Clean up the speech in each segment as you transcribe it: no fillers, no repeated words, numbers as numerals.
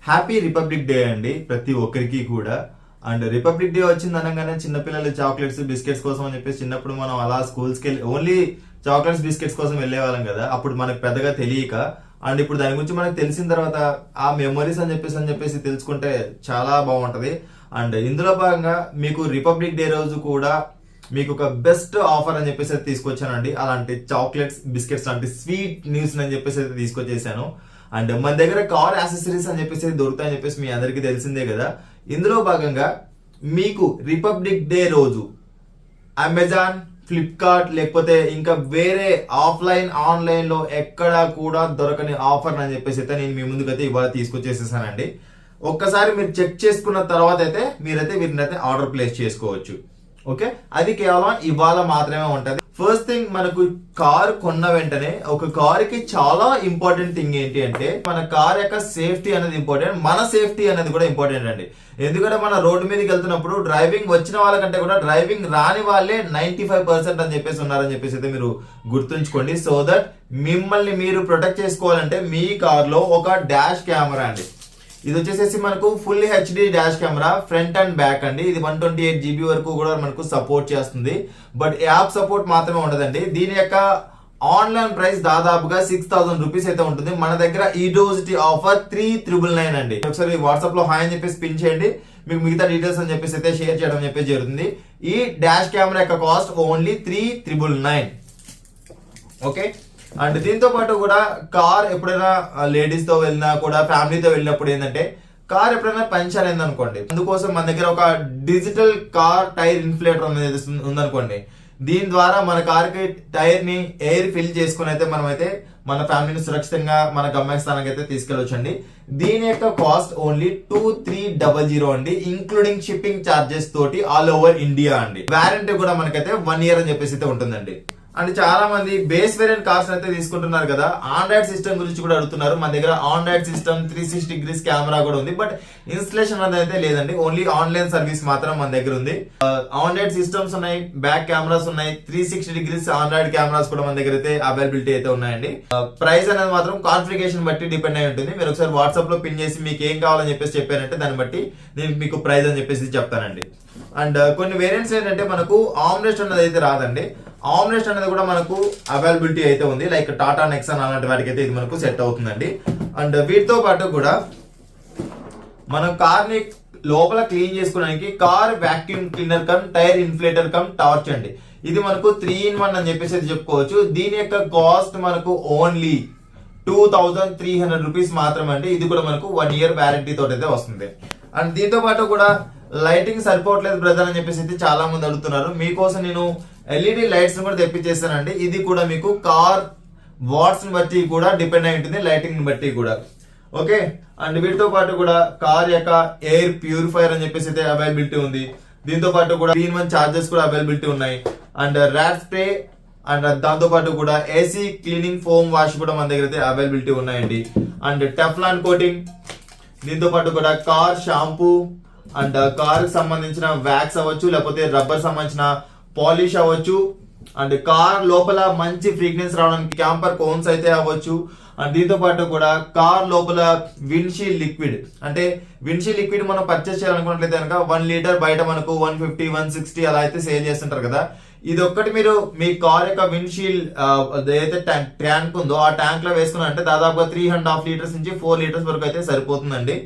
Happy republic day అండి ప్రతి ఒక్కరికి కూడా. అండ్ రిపబ్లిక్ డే వచ్చింది అనగానే చిన్నపిల్లలు చాక్లెట్స్ బిస్కెట్స్ కోసం అని చెప్పేసి చిన్నప్పుడు మనం అలా స్కూల్స్కి వెళ్ళి ఓన్లీ చాక్లెట్స్ బిస్కెట్స్ కోసం వెళ్ళేవాళ్ళం కదా, అప్పుడు మనకు పెద్దగా తెలియక. అండ్ ఇప్పుడు దాని గురించి మనకు తెలిసిన తర్వాత ఆ మెమరీస్ అని చెప్పేసి తెలుసుకుంటే చాలా బాగుంటది. అండ్ ఇందులో భాగంగా మీకు రిపబ్లిక్ డే రోజు కూడా మీకు ఒక బెస్ట్ ఆఫర్ అని చెప్పేసి తీసుకొచ్చానండి. అలాంటి చాక్లెట్స్ బిస్కెట్స్ లాంటి స్వీట్ న్యూస్ అని చెప్పేసి అయితే తీసుకొచ్చేసాను. అండ్ మన దగ్గర కార్ యాక్సెసరీస్ అని చెప్పేసి దొరుకుతాయని చెప్పేసి మీ అందరికీ తెలిసిందే కదా. ఇందులో భాగంగా మీకు రిపబ్లిక్ డే రోజు అమెజాన్, ఫ్లిప్కార్ట్ లేకపోతే ఇంకా వేరే ఆఫ్లైన్ ఆన్లైన్ లో ఎక్కడా కూడా దొరకని ఆఫర్ అని చెప్పేసి అయితే నేను మీ ముందుకైతే ఇవాళ తీసుకొచ్చేసేసానండి. ఒక్కసారి మీరు చెక్ చేసుకున్న తర్వాత అయితే మీరైతే వీటినైతే ఆర్డర్ ప్లేస్ చేసుకోవచ్చు. ఓకే, అది కేవలం ఇవాళ మాత్రమే ఉంటది. ఫస్ట్ థింగ్, మనకు కార్ కొన్న వెంటనే ఒక కార్ కి చాలా ఇంపార్టెంట్ థింగ్ ఏంటి అంటే మన కార్ యొక్క సేఫ్టీ అనేది ఇంపార్టెంట్, మన సేఫ్టీ అనేది కూడా ఇంపార్టెంట్ అండి. ఎందుకంటే మన రోడ్డు మీదకి వెళ్తున్నప్పుడు డ్రైవింగ్ వచ్చిన వాళ్ళకంటే కూడా డ్రైవింగ్ రాని వాళ్ళే 95% అని చెప్పేసి ఉన్నారని చెప్పేసి అయితే మీరు గుర్తుంచుకోండి. సో దట్ మిమ్మల్ని మీరు ప్రొటెక్ట్ చేసుకోవాలంటే మీ కార్ లో ఒక డాష్ కెమెరా అండి. ఇది వచ్చేసేసి మనకు full HD dash camera, front and back అండి. ఇది 128 GB వరకు కూడా మనకు సపోర్ట్ చేస్తుంది. బట్ యాప్ సపోర్ట్ మాత్రమే ఉండదండి. దీని యొక్క ఆన్లైన్ ప్రైస్ దాదాపుగా 6000 రూపీస్ అయితే ఉంటుంది. మన దగ్గర ఈ రోజు ఆఫర్ 3999 అండి. ఒకసారి వాట్సాప్ లో హాయ్ అని చెప్పేసి పిన్ చేయండి, మీకు మిగతా డీటెయిల్స్ అని చెప్పేసి అయితే షేర్ చేయడం చెప్పేసి జరుగుతుంది. ఈ డాష్ కెమెరా యొక్క కాస్ట్ ఓన్లీ 3999. ఓకే, అండ్ దీంతో పాటు కూడా కార్ ఎప్పుడైనా లేడీస్ తో వెళ్ళినా కూడా ఫ్యామిలీతో వెళ్ళినప్పుడు ఏంటంటే కార్ ఎప్పుడైనా పంచర్ అయింది అనుకోండి, అందుకోసం మన దగ్గర ఒక డిజిటల్ కార్ టైర్ ఇన్ఫ్లేటర్ అనేది ఉందనుకోండి. దీని ద్వారా మన కార్ కి టైర్ ని ఎయిర్ ఫిల్ చేసుకుని అయితే మనం అయితే మన ఫ్యామిలీని సురక్షితంగా మన గమ్యస్థానానికి అయితే తీసుకెళ్ళొచ్చండి. దీని యొక్క కాస్ట్ ఓన్లీ 2300 అండి, ఇంక్లూడింగ్ షిప్పింగ్ చార్జెస్ తోటి ఆల్ ఓవర్ ఇండియా అండి. వారంటీ కూడా మనకైతే 1 year అని చెప్పేసి అయితే ఉంటుందండి. అండ్ చాలా మంది బేస్ వేరియంట్ కార్స్ అయితే తీసుకుంటున్నారు కదా, ఆండ్రాయిడ్ సిస్టమ్ గురించి కూడా అడుగుతున్నారు. మన దగ్గర ఆండ్రాయిడ్ సిస్టమ్ 360 degrees కెమెరా కూడా ఉంది, బట్ ఇన్స్టలేషన్ అనేది అయితే లేదండి. ఓన్లీ ఆన్లైన్ సర్వీస్ మాత్రం మన దగ్గర ఉంది. ఆండ్రాయిడ్ సిస్టమ్స్ ఉన్నాయి, బ్యాక్ కెమెరాస్ ఉన్నాయి, 360 degrees ఆండ్రాయిడ్ కెమెరాస్ కూడా మన దగ్గర అయితే అవైలబిలిటీ అయితే ఉన్నాయండి. ప్రైస్ అనేది మాత్రం కాన్ఫిగరేషన్ బట్టి డిపెండ్ అయి ఉంటుంది. మీరు ఒకసారి వాట్సాప్ లో పిన్ చేసి మీకు ఏం కావాలని చెప్పేసి చెప్పారంటే దాన్ని బట్టి నేను మీకు ప్రైస్ అని చెప్పేసి చెప్తానండి. అండ్ కొన్ని వేరియంట్స్ ఏంటంటే మనకు ఆమ్రెస్ట్ అనేది అయితే రాదండి. ఆమ్రెస్ట్ అనేది కూడా మనకు అవైలబిలిటీ అయితే ఉంది, లైక్ టాటా నెక్సాన్ అలాంటి వాటికి అయితే ఇది మనకు సెట్ అవుతుందండి. అండ్ వీటితో పాటు కూడా మనం కార్ ని లోపల క్లీన్ చేసుకోవడానికి car vacuum cleaner cum tyre inflator cum torch అండి. ఇది మనకు 3-in-1 అని చెప్పేసి అయితే చెప్పుకోవచ్చు. దీని యొక్క కాస్ట్ మనకు ఓన్లీ 2300 రూపీస్ మాత్రమే అండి. ఇది కూడా మనకు 1 year వ్యారంటీ తోటి అయితే వస్తుంది. అండ్ దీంతో పాటు కూడా లైటింగ్ సరిపోవట్లేదు బ్రదర్ అని చెప్పేసి అయితే చాలా మంది అడుగుతున్నారు. మీకోసం నేను ఎల్ఈడి లైట్స్ కూడా తెప్పించేస్తానండి. ఇది కూడా మీకు కార్ వాట్స్ ని బట్టి కూడా డిపెండ్ అయి ఉంటుంది, లైటింగ్ ని బట్టి కూడా. ఓకే, అండ్ వీటితో పాటు కూడా కార్ యొక్క ఎయిర్ ప్యూరిఫైయర్ అని చెప్పేసి అయితే అవైలబిలిటీ ఉంది. దీంతో పాటు కూడా 3-in-1 చార్జెస్ కూడా అవైలబిలిటీ ఉన్నాయి. అండ్ ర్యాట్ స్ప్రే అండ్ దాంతో పాటు కూడా ఏసీ క్లీనింగ్ ఫోమ్ వాష్ కూడా మన దగ్గర అయితే అవైలబిలిటీ ఉన్నాయండి. అండ్ టెఫ్లాన్ కోటింగ్, దీంతో పాటు కూడా కార్ షాంపూ అండ్ కార్ కి సంబంధించిన వ్యాక్స్ అవ్వచ్చు, లేకపోతే రబ్బర్ సంబంధించిన పాలిష్ అవ్వచ్చు. అండ్ కార్ లోపల మంచి ఫ్రీక్వెన్స్ రావడానికి క్యాంపర్ కోన్స్ అయితే అవ్వచ్చు. అండ్ దీంతో పాటు కూడా కార్ లోపల విండ్షీల్డ్ లిక్విడ్, అంటే విండ్షీల్డ్ లిక్విడ్ మనం పర్చేస్ చేయాలనుకున్నట్లయితే కనుక 1 liter బయట మనకు 150, 160 అలా అయితే సేల్ చేస్తుంటారు కదా. ఇది ఒక్కటి మీరు మీ కార్ యొక్క విండ్షీల్డ్ ఏదైతే ట్యాంక్ ఉందో ఆ ట్యాంక్ లో వేసుకున్నారంటే దాదాపుగా 3.5 liters నుంచి 4 liters వరకు అయితే సరిపోతుందండి.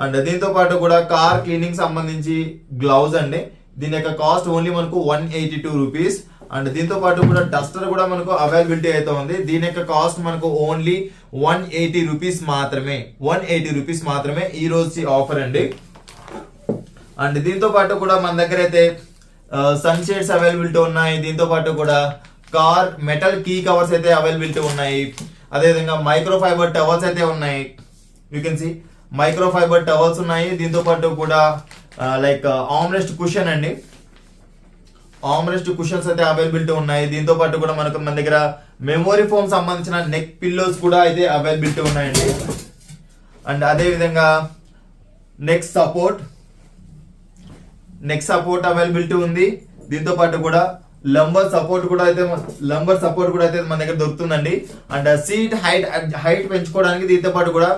అండ్ దీంతో పాటు కూడా కార్ క్లీనింగ్ సంబంధించి గ్లౌజ్ అండి. దీని యొక్క కాస్ట్ ఓన్లీ మనకు 182 రూపీస్. అండ్ దీంతో పాటు కూడా డస్టర్ కూడా మనకు అవైలబిలిటీ అయితే ఉంది. దీని యొక్క కాస్ట్ మనకు ఓన్లీ 180 రూపీస్ మాత్రమే. 180 రూపీస్ మాత్రమే ఈ రోజు ఆఫర్ అండి. అండ్ దీంతో పాటు కూడా మన దగ్గర అయితే సన్ షేడ్స్ అవైలబిలిటీ ఉన్నాయి. దీంతో పాటు కూడా కార్ మెటల్ కీ కవర్స్ అయితే అవైలబిలిటీ ఉన్నాయి. అదేవిధంగా మైక్రో ఫైబర్ టవల్స్ అయితే ఉన్నాయి. You can see micro fibre towels ఉన్నాయి. దీంతో పాటు కూడా లైక్ ఆమ్రెస్ట్ కుషన్ అండి, ఆమ్రెస్ట్ కుషన్స్ అయితే అవైలబిలిటీ ఉన్నాయి. దీంతో పాటు కూడా మనకు మన దగ్గర మెమోరీ ఫోమ్ సంబంధించిన నెక్ పిల్లోస్ కూడా అయితే అవైలబిలిటీ ఉన్నాయండి. అండ్ అదే విధంగా నెక్ సపోర్ట్ అవైలబిలిటీ ఉంది. దీంతో పాటు కూడా లంబర్ సపోర్ట్ కూడా అయితే మన దగ్గర దొరుకుతుందండి. అండ్ సీట్ హైట్ పెంచుకోవడానికి దీంతో పాటు కూడా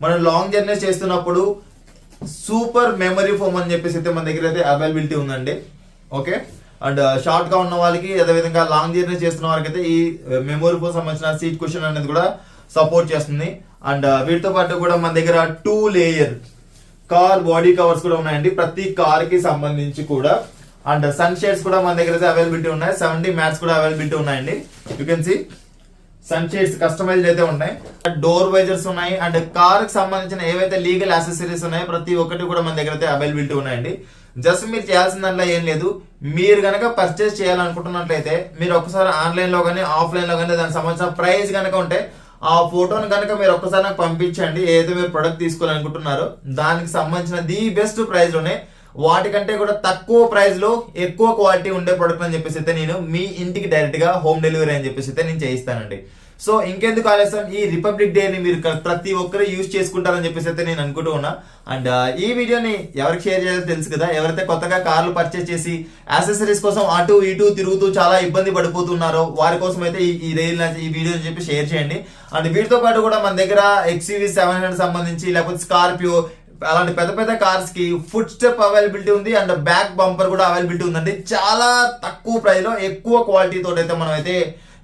మనం లాంగ్ జర్నీ చేస్తున్నప్పుడు సూపర్ మెమరీ ఫోమ్ అని చెప్పేసి అయితే మన దగ్గర అయితే అవైలబిలిటీ ఉందండి. ఓకే, అండ్ షార్ట్ గా ఉన్న వాళ్ళకి అదేవిధంగా లాంగ్ జర్నీ చేస్తున్న వాళ్ళకి అయితే ఈ మెమరీ ఫోమ్ సంబంధించిన సీట్ కుషన్ అనేది కూడా సపోర్ట్ చేస్తుంది. అండ్ వీటితో పాటు కూడా మన దగ్గర 2 లేయర్ కార్ బాడీ కవర్స్ కూడా ఉన్నాయండి ప్రతి కార్ కి సంబంధించి కూడా. అండ్ సన్ షేడ్స్ కూడా మన దగ్గర అయితే అవైలబిలిటీ ఉన్నాయి. 70 మ్యాట్స్ కూడా అవైలబిలిటీ ఉన్నాయండి. You can see sun shades customised అయితే ఉన్నాయి. డోర్ వైజర్స్ ఉన్నాయి. అండ్ కార్ కి సంబంధించిన ఏవైతే లీగల్ యాక్సెసరీస్ ఉన్నాయో ప్రతి ఒక్కటి కూడా మన దగ్గర అయితే అవైలబిలిటీ ఉన్నాయండి. జస్ట్ మీరు చేయాల్సిందంటే ఏం లేదు, మీరు గనక పర్చేస్ చేయాలనుకుంటున్నట్లయితే మీరు ఒకసారి ఆన్లైన్ లో కానీ ఆఫ్లైన్ లో కానీ దానికి సంబంధించిన ప్రైస్ గనక ఉంటే ఆ ఫోటోని కనుక మీరు ఒక్కసారి నాకు పంపించండి. ఏదైతే మీరు ప్రొడక్ట్ తీసుకోవాలనుకుంటున్నారో దానికి సంబంధించిన ది బెస్ట్ ప్రైస్ లోనే వాటికంటే కూడా తక్కువ ప్రైస్ లో ఎక్కువ క్వాలిటీ ఉండే ప్రొడక్ట్ అని చెప్పేసి అయితే నేను మీ ఇంటికి డైరెక్ట్ గా హోమ్ డెలివరీ అని చెప్పేసి అయితే నేను చేయిస్తానండి. సో ఇంకెందుకు ఆలస్యం, ఈ రిపబ్లిక్ డే ని మీరు ప్రతి ఒక్కరు యూజ్ చేసుకుంటారని చెప్పేసి అయితే నేను అనుకుంటూ ఉన్నా. అండ్ ఈ వీడియోని ఎవరికి షేర్ చేయాలో తెలుసు కదా. ఎవరైతే కొత్తగా కార్లు పర్చేస్ చేసి యాక్సెసరీస్ కోసం అటు ఇటు తిరుగుతూ చాలా ఇబ్బంది పడిపోతున్నారో వారి కోసం అయితే ఈ వీడియో అని చెప్పి షేర్ చేయండి. అండ్ వీటితో పాటు కూడా మన దగ్గర XUV 700 సంబంధించి లేకపోతే స్కార్పియో అలాంటి పెద్ద పెద్ద కార్స్ కి ఫుట్ స్టెప్ అవైలబిలిటీ ఉంది. అండ్ బ్యాక్ బంపర్ కూడా అవైలబిలిటీ ఉందండి. చాలా తక్కువ ప్రైస్ లో ఎక్కువ క్వాలిటీ తోటి అయితే మనం అయితే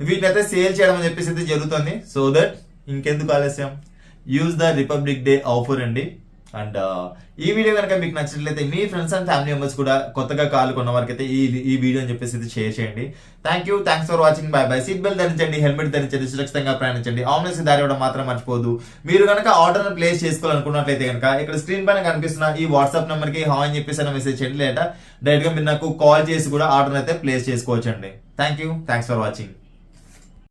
వీటిని అయితే సేల్ చేయడం అని చెప్పేసి అయితే జరుగుతుంది. సో దట్ ఇంకెందుకు ఆలస్యం, use the republic day offer అండి. అండ్ ఈ వీడియో కనుక మీకు నచ్చినట్లయితే మీ ఫ్రెండ్స్ అండ్ ఫ్యామిలీ మెంబర్స్ కూడా కొత్తగా కార్లు కొన్న వారికి అయితే ఈ వీడియో అని చెప్పేసి అయితే షేర్ చేయండి. Thanks for watching. By by. Seat belt ధరించండి, హెల్మెట్ ధరించండి, సురక్షితంగా ప్రయాణించండి. ఆమ్లెన్స్ దారి ఇవ్వడం మాత్రం మర్చిపోదు. మీరు కనుక ఆర్డర్ ప్లేస్ చేసుకోవాలనుకున్నట్లయితే కనుక ఇక్కడ స్క్రీన్ పైన కనిపిస్తున్న ఈ వాట్సాప్ నెంబర్ కి హాయ్ అని చెప్పేసి మెసేజ్ చేయండి. లేదా డైరెక్ట్ గా మీరు నాకు కాల్ చేసి కూడా ఆర్డర్ అయితే ప్లేస్ చేసుకోవచ్చండి. Thanks for watching.